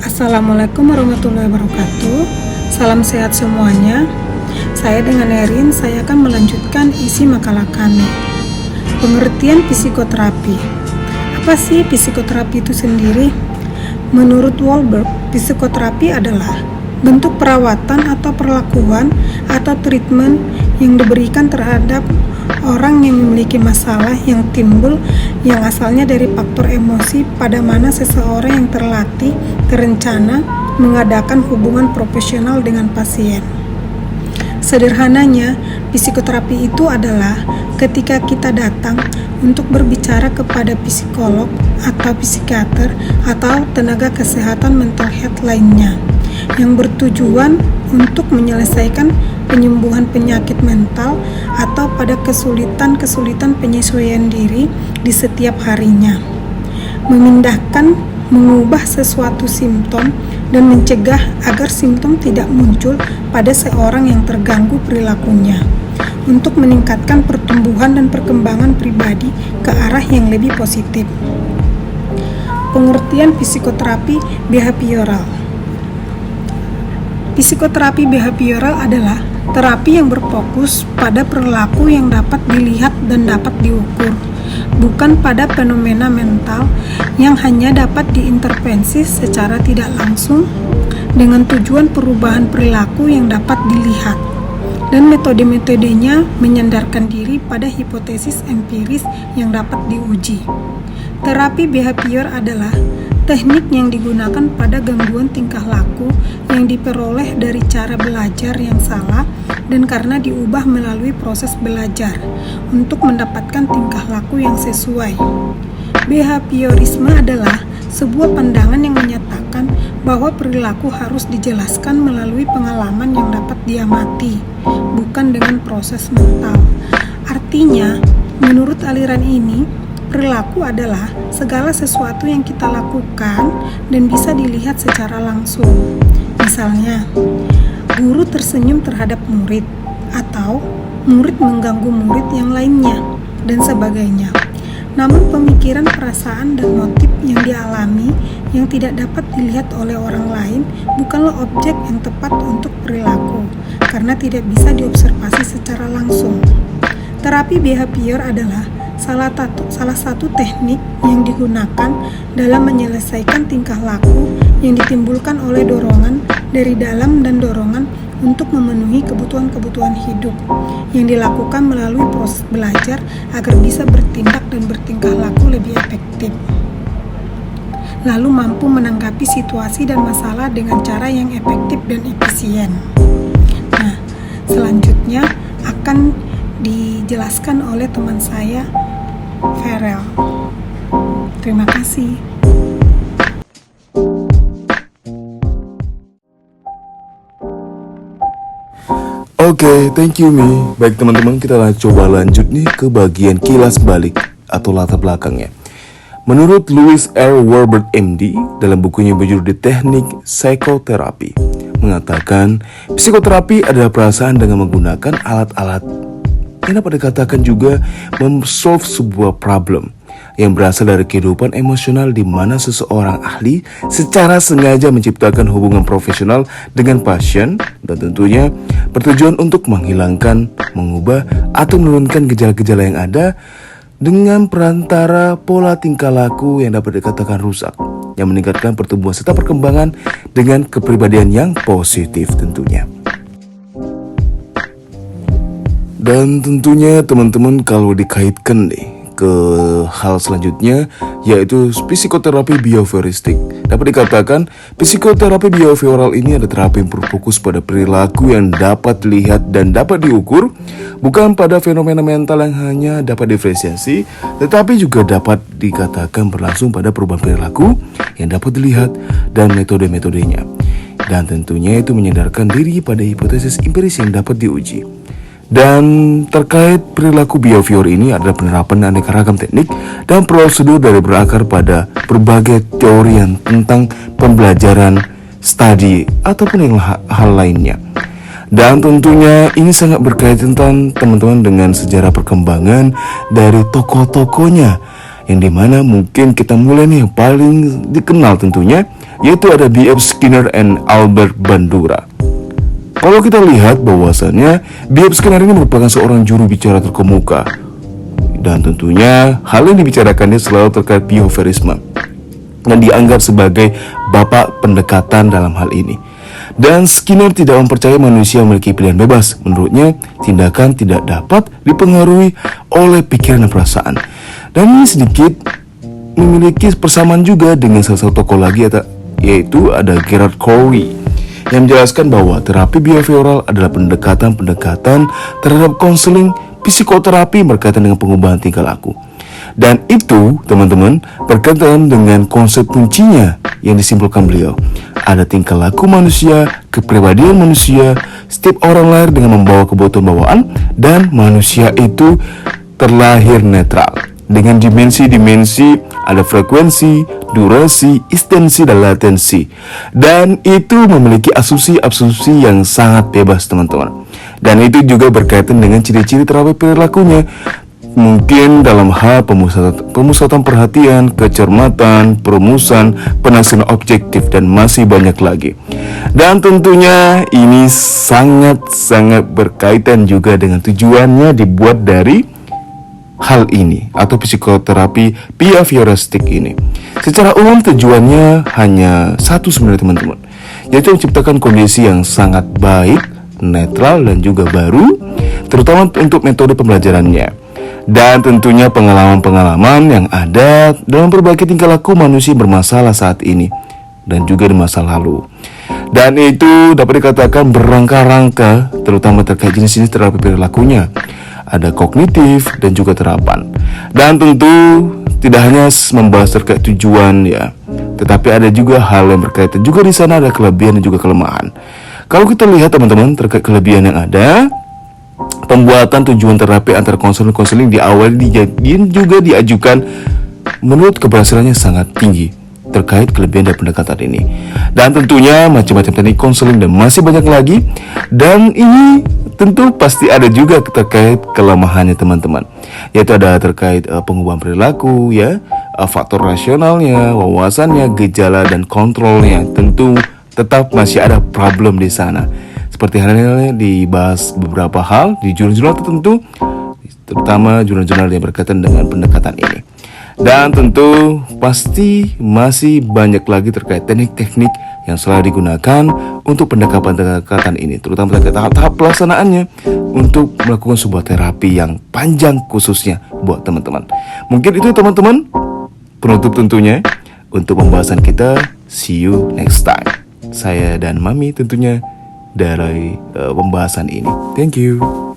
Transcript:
Assalamualaikum warahmatullahi wabarakatuh. Salam sehat semuanya. Saya dengan Erin, saya akan melanjutkan isi makalah kami. Pengertian psikoterapi. Apa sih psikoterapi itu sendiri? Menurut Wahlberg, psikoterapi adalah bentuk perawatan atau perlakuan atau treatment yang diberikan terhadap orang yang memiliki masalah yang timbul yang asalnya dari faktor emosi, pada mana seseorang yang terlatih terencana mengadakan hubungan profesional dengan pasien. Sederhananya, psikoterapi itu adalah ketika kita datang untuk berbicara kepada psikolog atau psikiater atau tenaga kesehatan mental health lainnya yang bertujuan untuk menyelesaikan penyembuhan penyakit mental atau pada kesulitan-kesulitan penyesuaian diri di setiap harinya, memindahkan, mengubah sesuatu simptom dan mencegah agar simptom tidak muncul pada seorang yang terganggu perilakunya, untuk meningkatkan pertumbuhan dan perkembangan pribadi ke arah yang lebih positif. Pengertian psikoterapi behavioral. Psikoterapi behavioral adalah terapi yang berfokus pada perilaku yang dapat dilihat dan dapat diukur, bukan pada fenomena mental yang hanya dapat diintervensi secara tidak langsung dengan tujuan perubahan perilaku yang dapat dilihat, dan metode-metodenya menyandarkan diri pada hipotesis empiris yang dapat diuji. Terapi behavior adalah teknik yang digunakan pada gangguan tingkah laku yang diperoleh dari cara belajar yang salah dan karena diubah melalui proses belajar untuk mendapatkan tingkah laku yang sesuai. Behaviorisme adalah sebuah pandangan yang menyatakan bahwa perilaku harus dijelaskan melalui pengalaman yang dapat diamati, bukan dengan proses mental. Artinya, menurut aliran ini, perilaku adalah segala sesuatu yang kita lakukan dan bisa dilihat secara langsung. Misalnya, guru tersenyum terhadap murid, atau murid mengganggu murid yang lainnya, dan sebagainya. Namun pemikiran, perasaan, dan motif yang dialami yang tidak dapat dilihat oleh orang lain bukanlah objek yang tepat untuk perilaku, karena tidak bisa diobservasi secara langsung. Terapi behavior adalah salah satu teknik yang digunakan dalam menyelesaikan tingkah laku yang ditimbulkan oleh dorongan dari dalam dan dorongan untuk memenuhi kebutuhan-kebutuhan hidup yang dilakukan melalui proses belajar agar bisa bertindak dan bertingkah laku lebih efektif, lalu mampu menanggapi situasi dan masalah dengan cara yang efektif dan efisien. Nah, selanjutnya akan dijelaskan oleh teman saya, Farel. Terima kasih. Oke, thank you Mi. Baik teman-teman, kita coba lanjut nih ke bagian kilas balik atau latar belakangnya. Menurut Louis R. Warburg MD dalam bukunya berjudul The Technique Psychotherapy, mengatakan psikoterapi adalah perasaan dengan menggunakan alat-alat yang dapat dikatakan juga memsolve sebuah problem yang berasal dari kehidupan emosional, di mana seseorang ahli secara sengaja menciptakan hubungan profesional dengan pasien dan tentunya bertujuan untuk menghilangkan, mengubah, atau menurunkan gejala-gejala yang ada dengan perantara pola tingkah laku yang dapat dikatakan rusak, yang meningkatkan pertumbuhan serta perkembangan dengan kepribadian yang positif tentunya. Dan tentunya teman-teman, kalau dikaitkan nih ke hal selanjutnya, yaitu psikoterapi behavioristik, dapat dikatakan psikoterapi behavioral ini adalah terapi yang berfokus pada perilaku yang dapat dilihat dan dapat diukur, bukan pada fenomena mental yang hanya dapat diferensiasi, tetapi juga dapat dikatakan berlangsung pada perubahan perilaku yang dapat dilihat dan metode-metodenya. Dan tentunya itu menyadarkan diri pada hipotesis empiris yang dapat diuji. Dan terkait perilaku behavior ini adalah penerapan aneka ragam teknik dan prosedur dari berakar pada berbagai teori yang tentang pembelajaran, studi, ataupun yang hal lainnya. Dan tentunya ini sangat berkaitan teman-teman dengan sejarah perkembangan dari tokoh-tokohnya yang dimana mungkin kita mulai nih yang paling dikenal tentunya, yaitu ada B.F. Skinner and Albert Bandura. Kalau kita lihat bahwasannya B.F. Skinner ini merupakan seorang juru bicara terkemuka, dan tentunya hal yang dibicarakannya selalu terkait behaviorisme dan dianggap sebagai bapak pendekatan dalam hal ini. Dan Skinner tidak mempercayai manusia memiliki pilihan bebas. Menurutnya, tindakan tidak dapat dipengaruhi oleh pikiran dan perasaan. Dan ini sedikit memiliki persamaan juga dengan salah satu tokoh lagi, yaitu ada Gerard Corey, yang menjelaskan bahwa terapi behavioral adalah pendekatan-pendekatan terhadap konseling psikoterapi berkaitan dengan pengubahan tingkah laku. Dan itu, teman-teman, berkaitan dengan konsep kuncinya yang disimpulkan beliau. Ada tingkah laku manusia, kepribadian manusia, setiap orang lahir dengan membawa kebutuhan bawaan, dan manusia itu terlahir netral dengan dimensi-dimensi, ada frekuensi, durasi, ekstensi, dan latensi. Dan itu memiliki asumsi-asumsi yang sangat bebas, teman-teman. Dan itu juga berkaitan dengan ciri-ciri terapi perilakunya. Mungkin dalam hal pemusatan perhatian, kecermatan, perumusan, penafsiran objektif, dan masih banyak lagi. Dan tentunya ini sangat-sangat berkaitan juga dengan tujuannya dibuat dari hal ini atau psikoterapi behavioristik ini. Secara umum tujuannya hanya satu sebenarnya, teman-teman, yaitu menciptakan kondisi yang sangat baik, netral, dan juga baru, terutama untuk metode pembelajarannya. Dan tentunya pengalaman-pengalaman yang ada dalam berbagai tingkah laku manusia bermasalah saat ini dan juga di masa lalu. Dan itu dapat dikatakan berangka-rangka, terutama terkait jenis-jenis terapi perilakunya. Ada kognitif dan juga terapan. Dan tentu tidak hanya membahas terkait tujuan ya, tetapi ada juga hal yang berkaitan juga di sana, ada kelebihan dan juga kelemahan. Kalau kita lihat, teman-teman, terkait kelebihan yang ada, pembuatan tujuan terapi antar konseling di awal juga diajukan menurut keberhasilannya sangat tinggi terkait kelebihan dari pendekatan ini. Dan tentunya macam-macam teknik konseling dan masih banyak lagi. Dan ini tentu pasti ada juga terkait kelemahannya, teman-teman, yaitu ada terkait pengubahan perilaku ya, faktor rasionalnya, wawasannya, gejala dan kontrolnya. Tentu tetap masih ada problem di sana. Seperti halnya dibahas beberapa hal di jurnal-jurnal tertentu, terutama jurnal-jurnal yang berkaitan dengan pendekatan ini. Dan tentu pasti masih banyak lagi terkait teknik-teknik yang selalu digunakan untuk pendekatan ini, terutama terkait tahap-tahap pelaksanaannya untuk melakukan sebuah terapi yang panjang khususnya buat teman-teman. Mungkin itu, teman-teman, penutup tentunya untuk pembahasan kita. See you next time. Saya dan Mami tentunya dari pembahasan ini. Thank you.